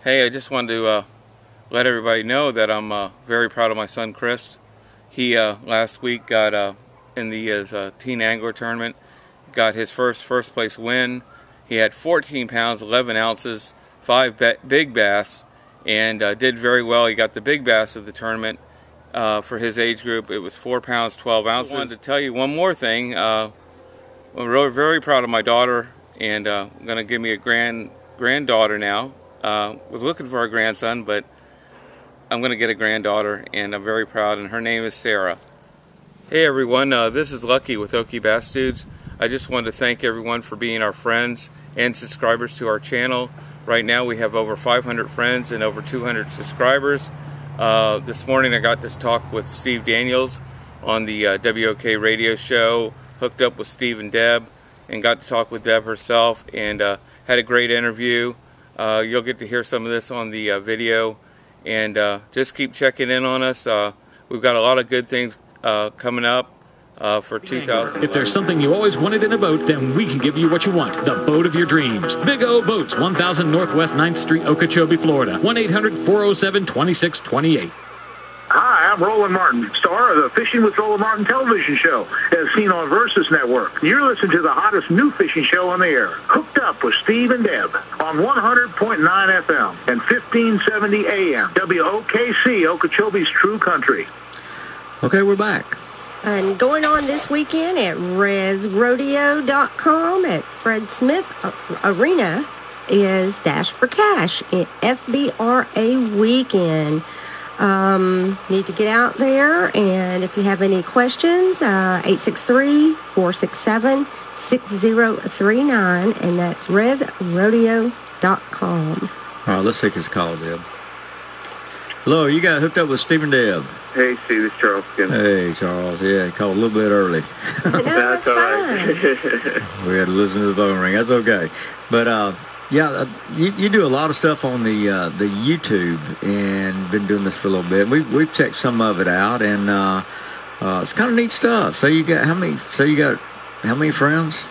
Hey, I just wanted to let everybody know that I'm very proud of my son Chris. He last week got in the teen angler tournament, got his first place win. He had 14 pounds 11 ounces, 5 big bass, and did very well. He got the big bass of the tournament for his age group. It was 4 pounds 12 ounces. I wanted to tell you one more thing. I'm really very proud of my daughter, and I'm going to give me a granddaughter now. Was looking for a grandson, but I'm going to get a granddaughter, and I'm very proud, and her name is Sarah. Hey everyone, this is Lucky with okeebassdudes. I just wanted to thank everyone for being our friends and subscribers to our channel. Right now we have over 500 friends and over 200 subscribers. This morning I got to talk with Steve Daniels on the WOK radio show, hooked up with Steve and Deb, and got to talk with Deb herself, and had a great interview. You'll get to hear some of this on the video, and just keep checking in on us. We've got a lot of good things coming up for 2000. If there's something you always wanted in a boat, then we can give you what you want. The boat of your dreams. Big O Boats, 1000 Northwest 9th Street, Okeechobee, Florida. 1-800-407-2628. Hi, I'm Roland Martin, star of the Fishing with Roland Martin television show, as seen on Versus Network. You're listening to the hottest new fishing show on the air, Hooked Up with Steve and Deb, on 100.9 FM and 1570 AM, WOKC, Okeechobee's True Country. Okay, we're back. And going on this weekend at resrodeo.com at Fred Smith Arena is Dash for Cash, FBRA weekend. Need to get out there, and if you have any questions, 863-467-6039, and that's resrodeo.com. All right, let's take his call, Deb. Hello, you got hooked up with Steve and Deb. Hey, Steve, it's Charles again. Hey, Charles. Yeah, he called a little bit early. No, that's all fine. right. We had to listen to the phone ring. That's okay. But, yeah, you do a lot of stuff on the YouTube, and been doing this for a little bit. We've checked some of it out, and it's kind of neat stuff. So you got how many friends?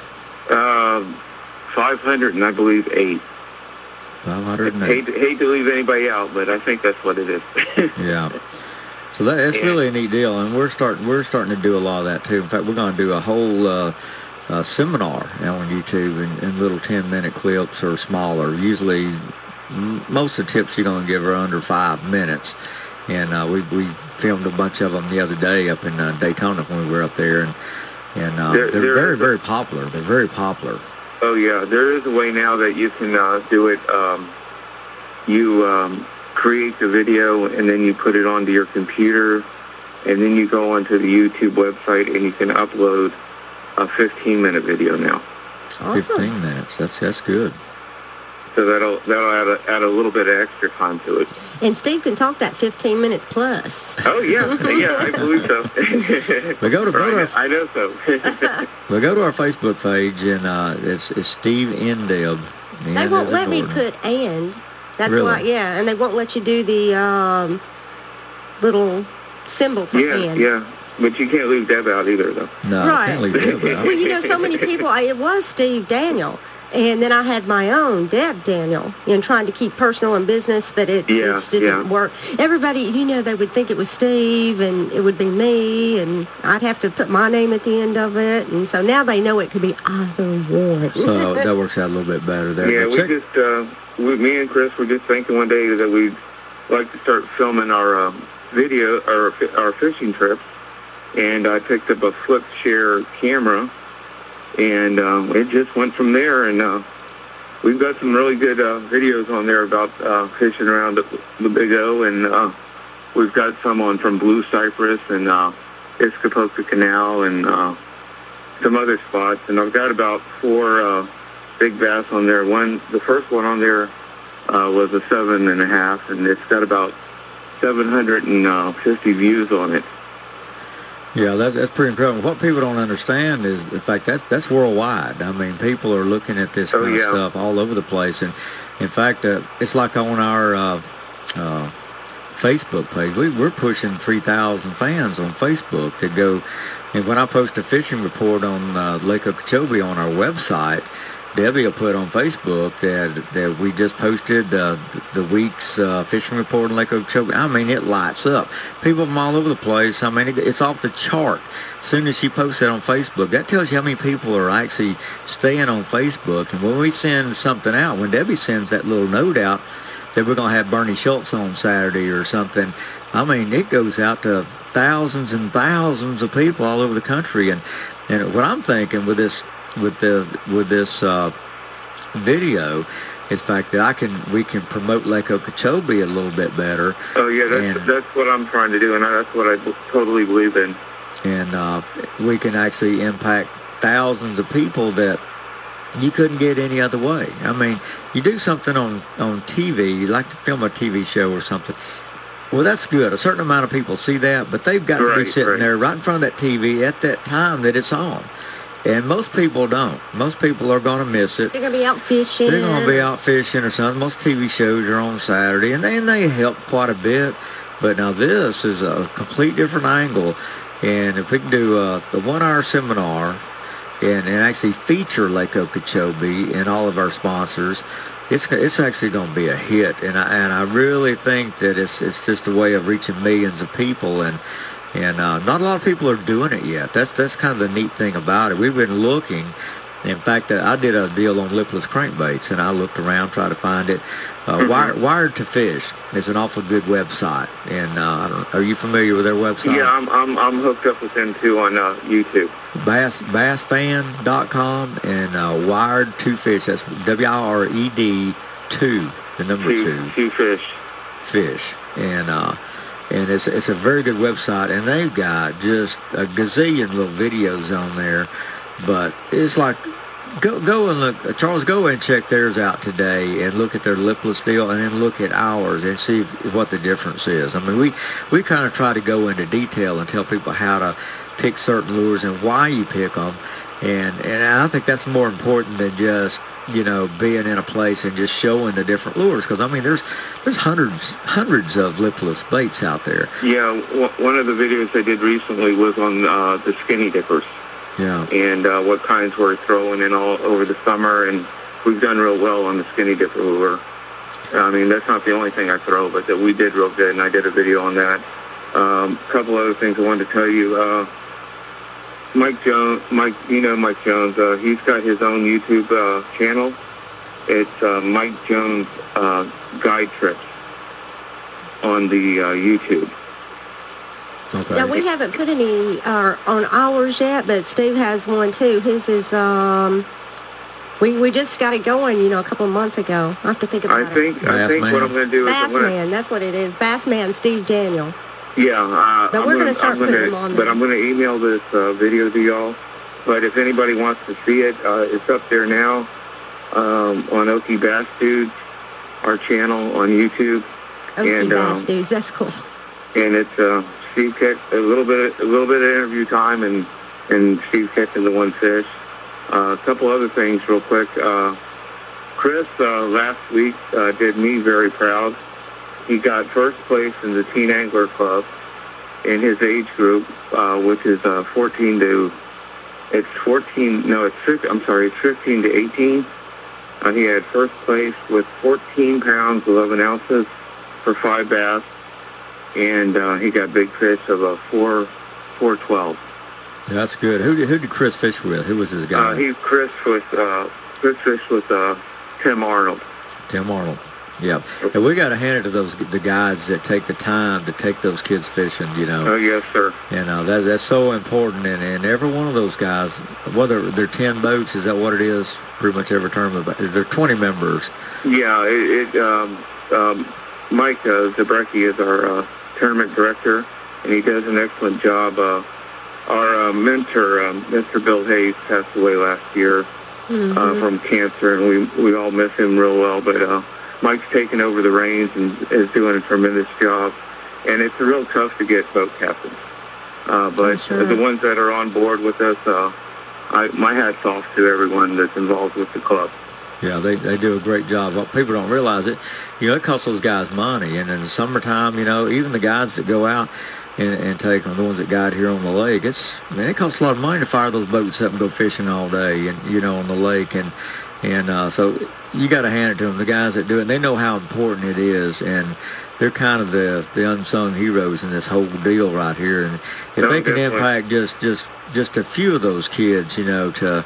500 and I believe 8. 508. Hate to leave anybody out, but I think that's what it is. Yeah. So that's really a neat deal, and we're starting to do a lot of that too. In fact, we're going to do a whole seminar on YouTube in little 10-minute clips or smaller. Usually, most of the tips you're going to give are under 5 minutes, and we filmed a bunch of them the other day up in Daytona when we were up there, and they're very, very popular. They're very popular. Oh yeah, there is a way now that you can do it. You create the video and then you put it onto your computer, and then you go onto the YouTube website and you can upload a 15-minute video now. Awesome. 15 minutes. That's good. So that'll add a little bit of extra time to it. And Steve can talk that 15 minutes plus. Oh yeah, I believe so. But I know so. Well, go to our Facebook page, and it's Steve and Deb. They won't let me put "and." That's Really? why, yeah, and they won't let you do the little symbol for "and." Yeah. But you can't leave Deb out either, though. No, Right. I can't leave Deb out. Well, you know, so many people. It was Steve Daniel, and then I had my own Deb Daniel, trying to keep personal and business, but it just didn't work. Everybody, they would think it was Steve, and it would be me, and I'd have to put my name at the end of it, and so now they know it could be either one. So that works out a little bit better there. Yeah, me and Chris were just thinking one day that we'd like to start filming our video, our fishing trips, and I picked up a flip share camera, and it just went from there, and we've got some really good videos on there about fishing around the Big O, and we've got some on from Blue Cypress and Iscapoca Canal and some other spots, and I've got about 4 big bass on there. The first one on there was a 7.5, and it's got about 750 views on it. Yeah, that's pretty incredible. What people don't understand is the fact that's worldwide. I mean, people are looking at this kind of stuff all over the place. And in fact, it's like on our Facebook page, we're pushing 3,000 fans on Facebook to go. And when I post a fishing report on Lake Okeechobee on our website, Debbie will put on Facebook that we just posted the week's fishing report in Lake Okeechobee. I mean, it lights up. People from all over the place. I mean, it's off the chart. As soon as she posts it on Facebook, that tells you how many people are actually staying on Facebook. And when we send something out, when Debbie sends that little note out that we're going to have Bernie Schultz on Saturday or something, I mean, it goes out to thousands and thousands of people all over the country. And what I'm thinking with this video is the fact that we can promote Lake Okeechobee a little bit better. Oh yeah, that's what I'm trying to do, and that's what I totally believe in. And we can actually impact thousands of people that you couldn't get any other way. I mean, you do something on TV, you like to film a TV show or something. Well, that's good. A certain amount of people see that, but they've got to be sitting there right in front of that TV at that time that it's on. And most people don't. Most people are going to miss it. They're going to be out fishing. They're going to be out fishing or something. Most TV shows are on Saturday, and they help quite a bit. But now this is a complete different angle. And if we can do the 1-hour seminar and actually feature Lake Okeechobee and all of our sponsors, it's actually going to be a hit. And I really think that it's just a way of reaching millions of people. And not a lot of people are doing it yet. That's kind of the neat thing about it. We've been looking. In fact, I did a deal on lipless crankbaits, and I looked around, tried to find it. Wired to Fish is an awful good website. And are you familiar with their website? Yeah, I'm hooked up with them too on YouTube. Bassfan.com and Wired to Fish. That's WIRED 2, the number 2. Fish. And it's a very good website, and they've got just a gazillion little videos on there. But it's like, go and look, Charles, go and check theirs out today and look at their lipless deal, and then look at ours and see what the difference is. I mean, we kind of try to go into detail and tell people how to pick certain lures and why you pick them. And I think that's more important than just, being in a place and just showing the different lures. Because, I mean, there's hundreds of lipless baits out there. Yeah, one of the videos I did recently was on the skinny dippers. Yeah. And what kinds we're throwing in all over the summer. And we've done real well on the skinny dipper lure. I mean, that's not the only thing I throw, but that we did real good, and I did a video on that. A couple other things I wanted to tell you. Mike Jones, he's got his own YouTube channel. It's Mike Jones Guide Trips on the YouTube. Okay. Yeah, we haven't put any on ours yet, but Steve has one too. His is we just got it going, a couple of months ago. I have to think about it. I think what I'm going to do is Bassman, that's what it is. Bassman Steve Daniel. Yeah, but we're going to start putting them on there. But I'm going to email this video to y'all. But if anybody wants to see it, it's up there now on OKEeBassDudes, our channel on YouTube. OKEeBassDudes, that's cool. And it's Steve catch a little bit of interview time, and Steve catching the one fish. A couple other things real quick. Chris last week did me very proud. He got first place in the Teen Angler Club in his age group, which is 15 to 18. He had first place with 14 pounds, 11 ounces for 5 bass, and he got big fish of a 412. That's good. Who did Chris fish with? Who was his guy? Chris fished with Tim Arnold. Tim Arnold. Yeah, and we got to hand it to the guys that take the time to take those kids fishing. Oh yes, sir. That's so important, and every one of those guys, whether they're 10 boats, is that what it is? Pretty much every tournament. Is there 20 members? Yeah, Mike Zabrecki is our tournament director, and he does an excellent job. Our mentor, Mr. Bill Hayes, passed away last year from cancer, and we all miss him real well, but. Mike's taken over the reins and is doing a tremendous job. And it's real tough to get boat captains. But the ones that are on board with us, my hat's off to everyone that's involved with the club. Yeah, they do a great job. Well, people don't realize it. It costs those guys money. And in the summertime, even the guys that go out and take them, the ones that guide here on the lake, it costs a lot of money to fire those boats up and go fishing all day and, on the lake. And And so you got to hand it to them, the guys that do it. And they know how important it is, and they're kind of the unsung heroes in this whole deal right here. And if they can impact just a few of those kids, you know, to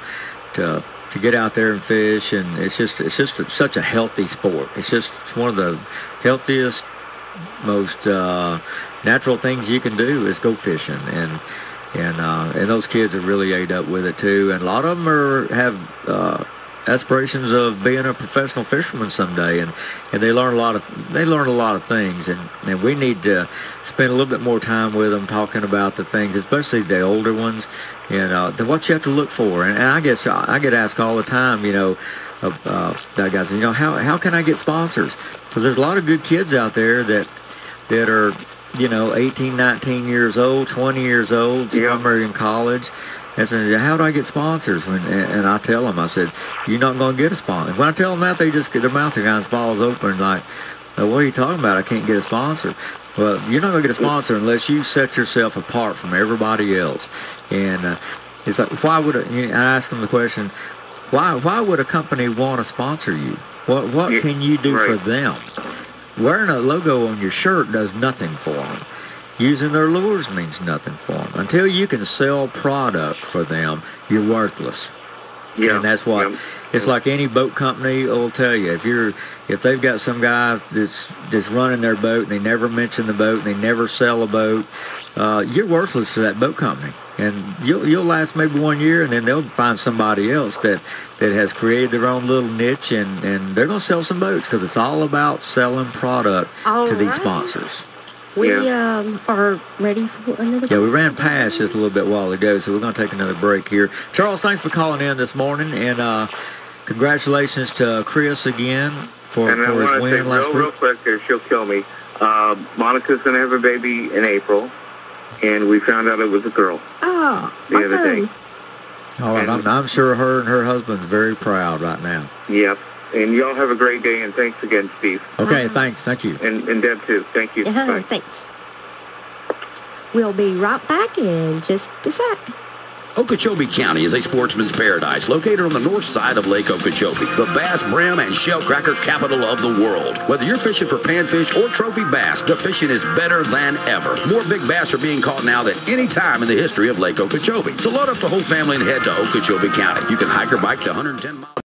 get out there and fish, and it's just such a healthy sport. It's one of the healthiest, most natural things you can do is go fishing, and those kids are really ate up with it too. And a lot of them have aspirations of being a professional fisherman someday, and they learn a lot of things, and we need to spend a little bit more time with them talking about the things, especially the older ones, and what you have to look for. And I guess I get asked all the time, you know, that guys, you know, how can I get sponsors? Because there's a lot of good kids out there that are, you know, 18, 19 years old, 20 years old, some of them are in college. And so, how do I get sponsors? And I tell them, I said, you're not going to get a sponsor. When I tell them that, they just get their mouth kind of falls open, like, what are you talking about? I can't get a sponsor. Well, you're not going to get a sponsor unless you set yourself apart from everybody else. And it's like, why would I ask them the question, why would a company want to sponsor you? What can you do for them? Wearing a logo on your shirt does nothing for them. Using their lures means nothing for them. Until you can sell product for them, you're worthless. Yeah. And that's what it's like. Any boat company will tell you, if they've got some guy that's running their boat and they never mention the boat and they never sell a boat, you're worthless to that boat company. And you'll last maybe 1 year, and then they'll find somebody else that has created their own little niche, and they're going to sell some boats, because it's all about selling product to these sponsors. We are ready for another break. Yeah, we ran past just a little bit while ago, so we're going to take another break here. Charles, thanks for calling in this morning, and congratulations to Chris again for his win last week. Real quick, she'll kill me. Monica's going to have a baby in April, and we found out it was a girl the other day. All right, I'm sure her and her husband's very proud right now. Yep. And y'all have a great day, and thanks again, Steve. Okay, thanks. Thank you. And Deb, too. Thank you. Bye. Thanks. We'll be right back in just a sec. Okeechobee County is a sportsman's paradise located on the north side of Lake Okeechobee, the bass, brim, and shellcracker capital of the world. Whether you're fishing for panfish or trophy bass, the fishing is better than ever. More big bass are being caught now than any time in the history of Lake Okeechobee. So load up the whole family and head to Okeechobee County. You can hike or bike to 110 miles.